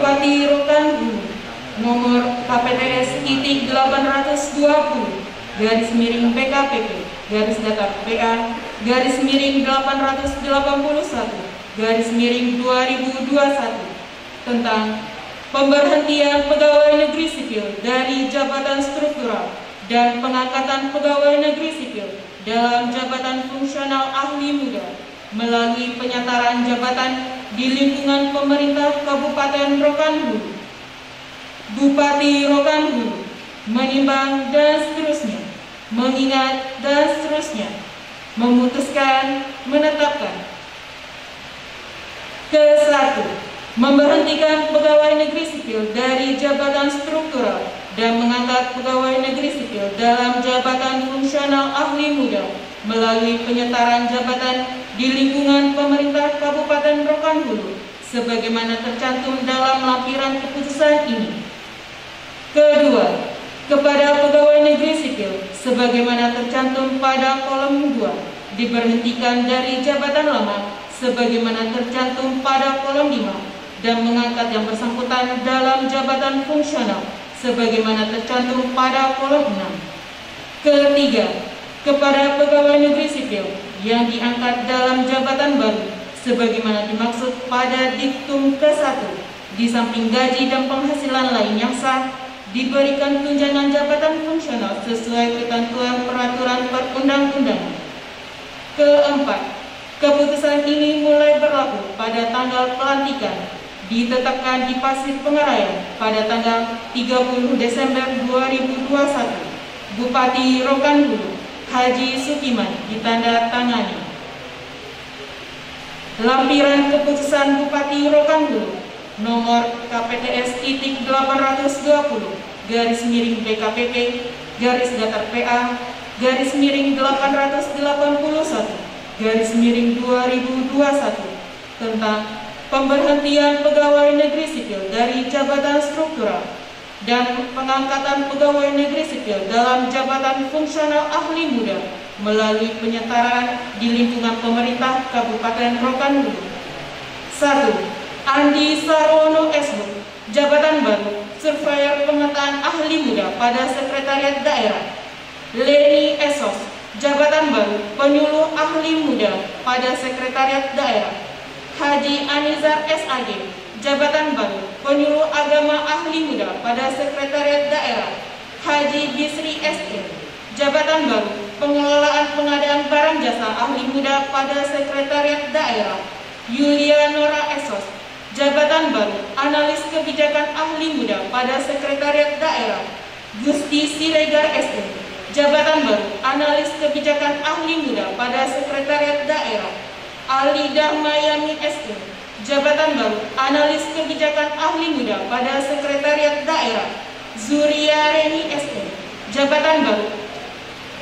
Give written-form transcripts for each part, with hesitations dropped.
Bupati Rokan Hulu nomor KPTS titik 820 garis miring PKPP garis datar PA garis miring 881 garis miring 2021 tentang pemberhentian pegawai negeri sipil dari jabatan struktural dan pengangkatan pegawai negeri sipil dalam jabatan fungsional ahli muda melalui penyataan jabatan di lingkungan pemerintah Kabupaten Rokan Hulu. Bupati Rokan Hulu menimbang dan seterusnya, mengingat dan seterusnya, memutuskan, menetapkan. Ke-1. Memberhentikan pegawai negeri sipil dari jabatan struktural dan mengangkat pegawai negeri sipil dalam jabatan fungsional ahli muda melalui penyetaran jabatan di lingkungan pemerintah Kabupaten Rokan Hulu sebagaimana tercantum dalam lampiran keputusan ini. Kedua, kepada pegawai negeri sipil sebagaimana tercantum pada kolom 2 diberhentikan dari jabatan lama sebagaimana tercantum pada kolom 5 dan mengangkat yang bersangkutan dalam jabatan fungsional sebagaimana tercantum pada kolom 6. Ketiga, kepada pegawai negeri sipil yang diangkat dalam jabatan baru sebagaimana dimaksud pada diktum ke-1 di samping gaji dan penghasilan lain yang sah diberikan tunjangan jabatan fungsional sesuai ketentuan peraturan perundang-undangan. Keempat, keputusan ini mulai berlaku pada tanggal pelantikan ditetapkan di Pasir Pengarayan pada tanggal 30 Desember 2021. Bupati Rokan Hulu Haji Sukiman ditandatangani. Lampiran keputusan Bupati Rokan Hulu nomor KPTS titik 820 garis miring PKPP garis datar PA garis miring 881 garis miring 2021 tentang pemberhentian pegawai negeri sipil dari jabatan struktural dan pengangkatan pegawai negeri sipil dalam jabatan fungsional ahli muda melalui penyetaraan di lingkungan pemerintah Kabupaten Rokan Hulu. 1. Andi Sarwono SH, jabatan baru, surveyor pemetaan ahli muda pada Sekretariat Daerah. Leni Esos, jabatan baru, penyuluh ahli muda pada Sekretariat Daerah. Haji Anizar SAG, jabatan baru, penyuluh agama ahli muda pada Sekretariat Daerah. Haji Bisri SE, jabatan baru, pengelolaan pengadaan barang jasa ahli muda pada Sekretariat Daerah. Yulia Nora Esos, jabatan baru, analis kebijakan ahli muda pada Sekretariat Daerah. Gusti Siregar SE, jabatan baru, analis kebijakan ahli muda pada Sekretariat Daerah. Ali Dahmayani SE, jabatan baru, analis kebijakan ahli muda pada Sekretariat Daerah. Zuria Reni SE, jabatan baru,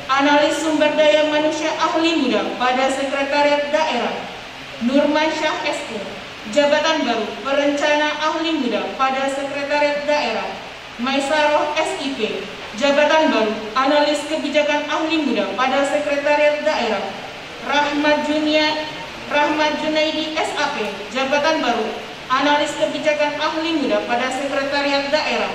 analis sumber daya manusia ahli muda pada Sekretariat Daerah. Nurmansyah SE, jabatan baru, perencana ahli muda pada Sekretariat Daerah. Maisaroh SIP, jabatan baru, analis kebijakan ahli muda pada Sekretariat Daerah. Rahmat Junaidi SAP, jabatan baru, analis kebijakan ahli muda pada Sekretariat Daerah.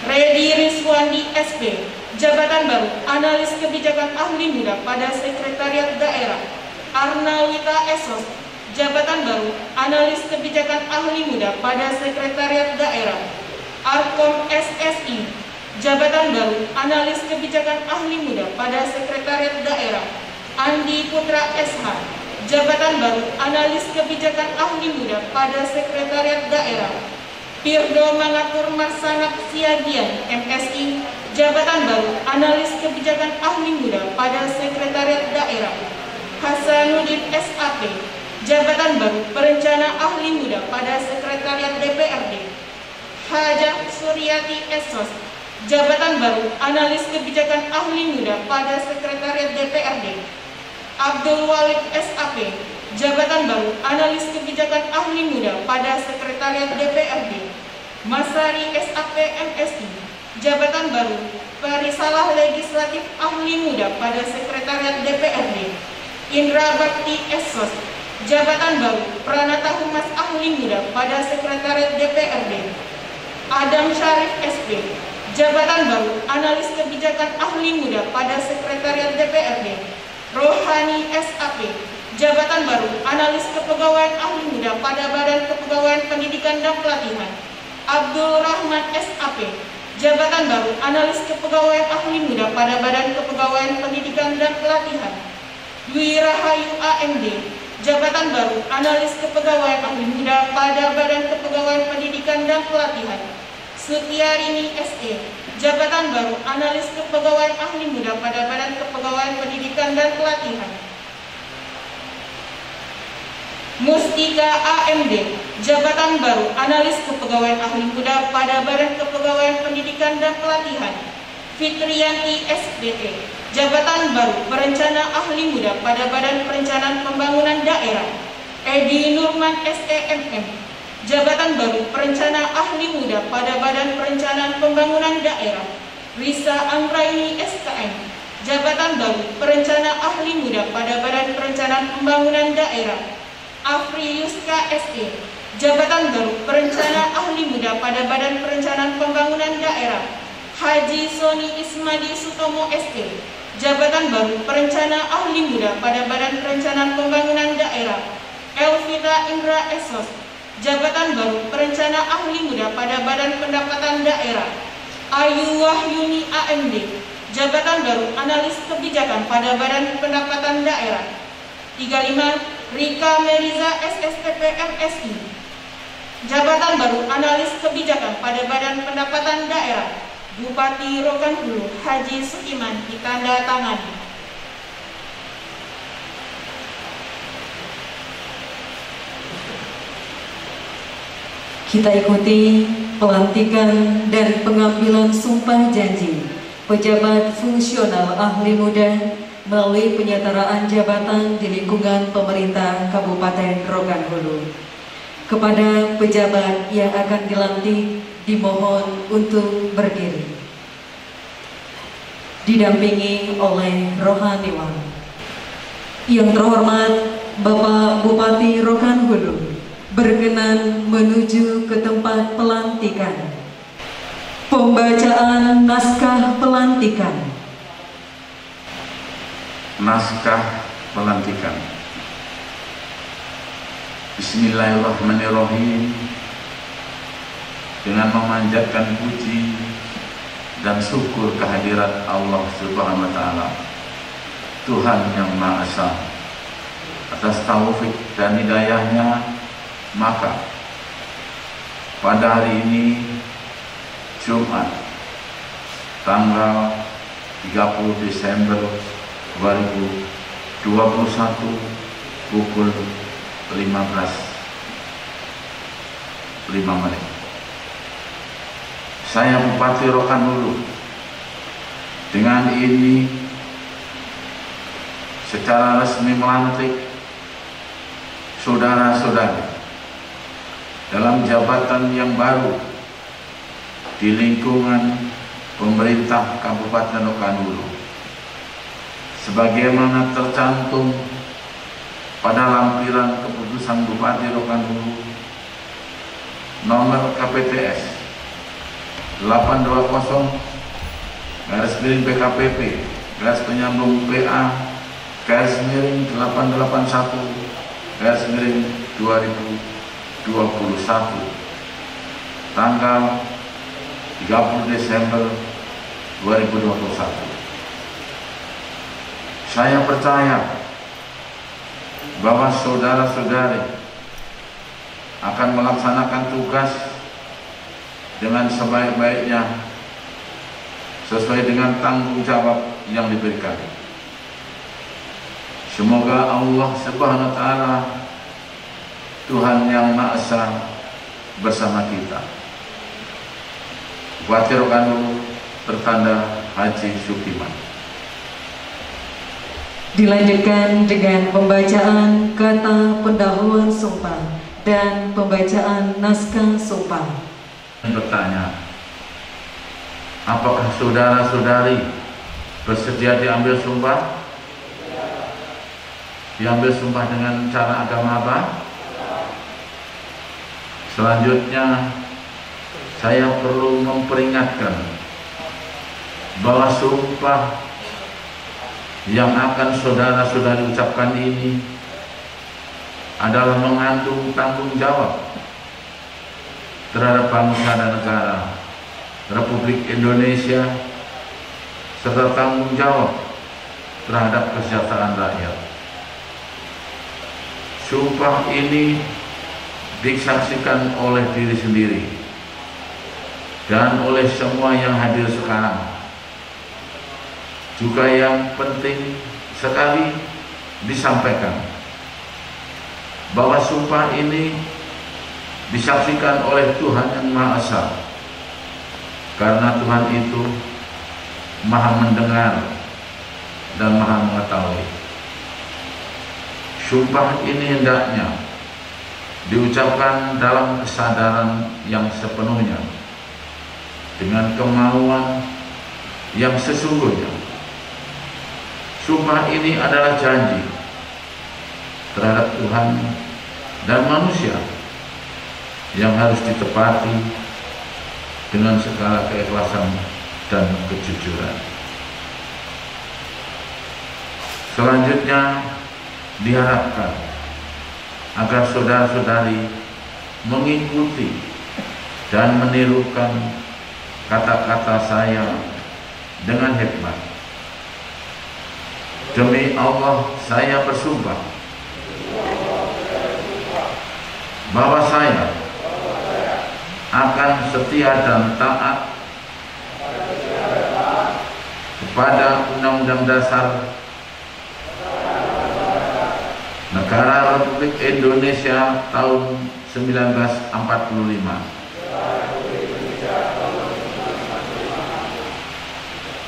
Redi Rizwandi SP, jabatan baru, analis kebijakan ahli muda pada Sekretariat Daerah. Arnawita Esos, jabatan baru, analis kebijakan ahli muda pada Sekretariat Daerah. Arkom SSI, jabatan baru, analis kebijakan ahli muda pada Sekretariat Daerah. Andi Putra SH, jabatan baru, analis kebijakan ahli muda pada Sekretariat Daerah. Pirdo Mangatur Marsanap Siagian MSI, jabatan baru, analis kebijakan ahli muda pada Sekretariat Daerah. Hasanuddin SAP, jabatan baru, perencana ahli muda pada Sekretariat DPRD. Hajat Suryati Esos, jabatan baru, analis kebijakan ahli muda pada Sekretariat DPRD. Abdul Walid SAP, jabatan baru, analis kebijakan ahli muda pada Sekretariat DPRD. Masari SAP MSI, jabatan baru, perisalah legislatif ahli muda pada Sekretariat DPRD. Indra Bakti Esos, jabatan baru, Pranata Humas Ahli Muda pada Sekretariat DPRD. Adam Syarif SP, jabatan baru Analis Kebijakan Ahli Muda pada Sekretariat DPRD. Rohani SAP, jabatan baru Analis Kepegawaian Ahli Muda pada Badan Kepegawaian Pendidikan dan Pelatihan. Abdul Rahman SAP, jabatan baru Analis Kepegawaian Ahli Muda pada Badan Kepegawaian Pendidikan dan Pelatihan. Dwi Rahayu AMD, jabatan baru Analis Kepegawaian Ahli Muda pada Badan Kepegawaian Pendidikan dan Pelatihan. Sutiarini SE, jabatan baru Analis Kepegawaian Ahli Muda pada Badan Kepegawaian Pendidikan dan Pelatihan. Mustika AMD, jabatan baru Analis Kepegawaian Ahli Muda pada Badan Kepegawaian Pendidikan dan Pelatihan. Fitriyanti SDE, jabatan baru Perencana Ahli Muda pada Badan Perencanaan Pembangunan Daerah. Edi Nurman SEMM, jabatan baru Perencana Ahli Muda pada Badan Perencanaan Pembangunan Daerah. Risa Anggraini SKM, jabatan baru Perencana Ahli Muda pada Badan Perencanaan Pembangunan Daerah. Afri Yuska SE, jabatan baru Perencana Ahli Muda pada Badan Perencanaan Pembangunan Daerah. Haji Soni Ismadi Sutomo SE, jabatan baru Perencana Ahli Muda pada Badan Perencanaan Pembangunan Daerah. Elvita Indra Esos, jabatan baru Perencana Ahli Muda pada Badan Pendapatan Daerah. Ayu Wahyuni AMD, jabatan baru Analis Kebijakan pada Badan Pendapatan Daerah. 35. Rika Meriza SSTP MSI, jabatan baru Analis Kebijakan pada Badan Pendapatan Daerah. Bupati Rokan Hulu Haji Sukiman ditanda tangani. Kita ikuti pelantikan dan pengambilan sumpah janji pejabat fungsional ahli muda melalui penyetaraan jabatan di lingkungan pemerintah Kabupaten Rokan Hulu. Kepada pejabat yang akan dilantik dimohon untuk berdiri. Didampingi oleh rohaniwan. Yang terhormat Bapak Bupati Rokan Hulu berkenan menuju ke tempat pelantikan. Pembacaan naskah pelantikan. Naskah pelantikan. Bismillahirrahmanirrahim. Dengan memanjatkan puji dan syukur kehadirat Allah Subhanahu wa Ta'ala, Tuhan yang Maha Esa, atas taufik dan hidayahnya, maka pada hari ini Jumat tanggal 30 Desember 2021 pukul 15.05 saya Bupati Rokan Hulu dengan ini secara resmi melantik saudara-saudari dalam jabatan yang baru di lingkungan pemerintah Kabupaten Rokan Hulu sebagaimana tercantum pada lampiran keputusan Bupati Rokan Hulu nomor KPTS 820/BKPP/PA/881/2021 tanggal 30 Desember 2021. Saya percaya bahwa saudara-saudari akan melaksanakan tugas dengan sebaik-baiknya sesuai dengan tanggung jawab yang diberikan. Semoga Allah Subhanahu wa Ta'ala, Tuhan yang Maha Esa, bersama kita. Bupati Rokan Hulu bertanda Haji Sukiman. Dilanjutkan dengan pembacaan kata pendahuluan sumpah dan pembacaan naskah sumpah. Bertanya, apakah saudara-saudari bersedia diambil sumpah? Diambil sumpah dengan cara agama apa? Selanjutnya, saya perlu memperingatkan bahwa sumpah yang akan saudara-saudari ucapkan ini adalah mengandung tanggung jawab terhadap bangsa dan negara Republik Indonesia serta tanggung jawab terhadap kesejahteraan rakyat. Sumpah ini disaksikan oleh diri sendiri dan oleh semua yang hadir sekarang. Juga yang penting sekali disampaikan bahwa sumpah ini disaksikan oleh Tuhan yang Maha Esa, karena Tuhan itu Maha mendengar dan Maha mengetahui. Sumpah ini hendaknya diucapkan dalam kesadaran yang sepenuhnya, dengan kemauan yang sesungguhnya. Sumpah ini adalah janji terhadap Tuhan dan manusia yang harus ditepati dengan segala keikhlasan dan kejujuran. Selanjutnya, diharapkan agar saudara-saudari mengikuti dan menirukan kata-kata saya dengan hikmat. Demi Allah, saya bersumpah bahwa saya akan setia dan taat kepada Undang-Undang Dasar Negara Republik Indonesia tahun 1945,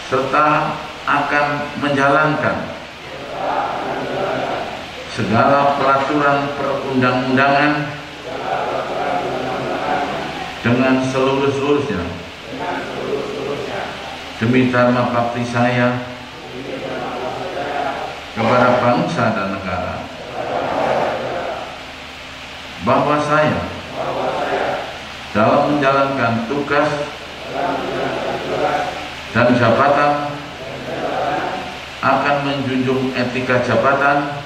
serta akan menjalankan segala peraturan perundang-undangan dengan seluruh-seluruhnya demi dharma bakti saya kepada bangsa dan negara, bahwa saya dalam menjalankan tugas dan jabatan akan menjunjung etika jabatan,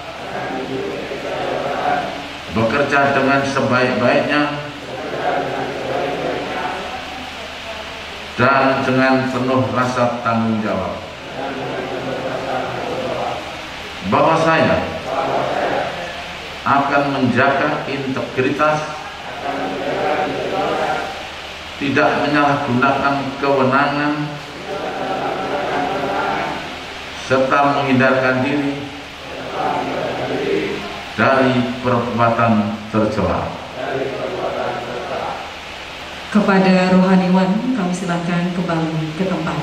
bekerja dengan sebaik-baiknya dan dengan penuh rasa tanggung jawab, bahwa saya akan menjaga integritas, tidak menyalahgunakan kewenangan, serta menghindarkan diri dari perbuatan tercela. Kepada rohaniwan, kami silakan kembali ke tempat.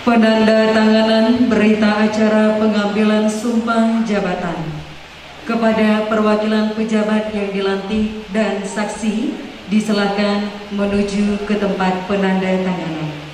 Penandatanganan berita acara pengambilan sumpah jabatan kepada perwakilan pejabat yang dilantik dan saksi disilakan menuju ke tempat penandatanganan.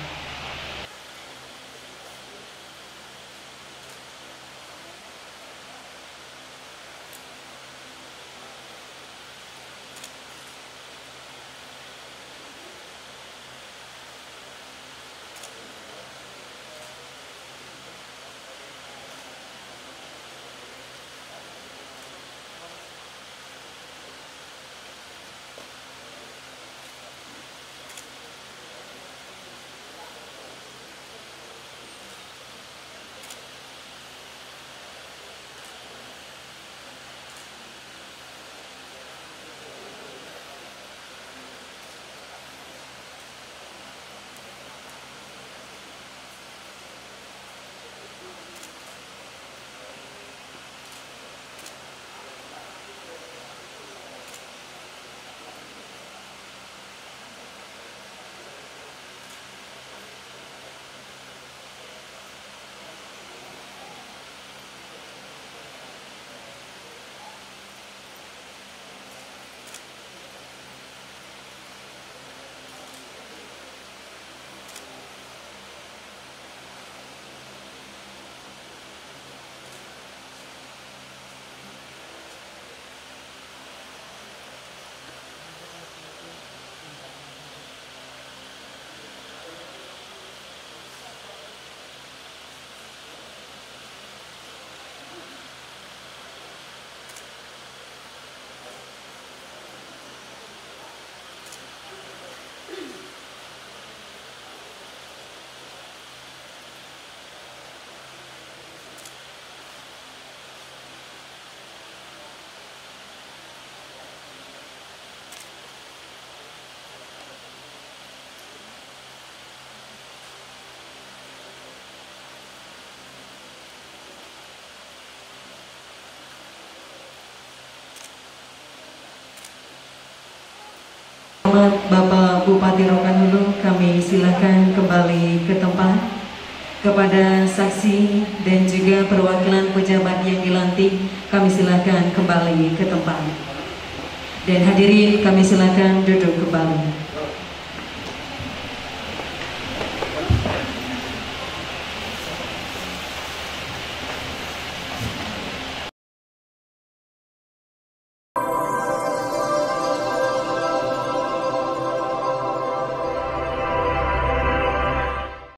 terhormat Bapak Bupati Rokan Hulu, kami silakan kembali ke tempat. Kepada saksi dan juga perwakilan pejabat yang dilantik, kami silakan kembali ke tempat. Dan hadirin, kami silakan duduk kembali.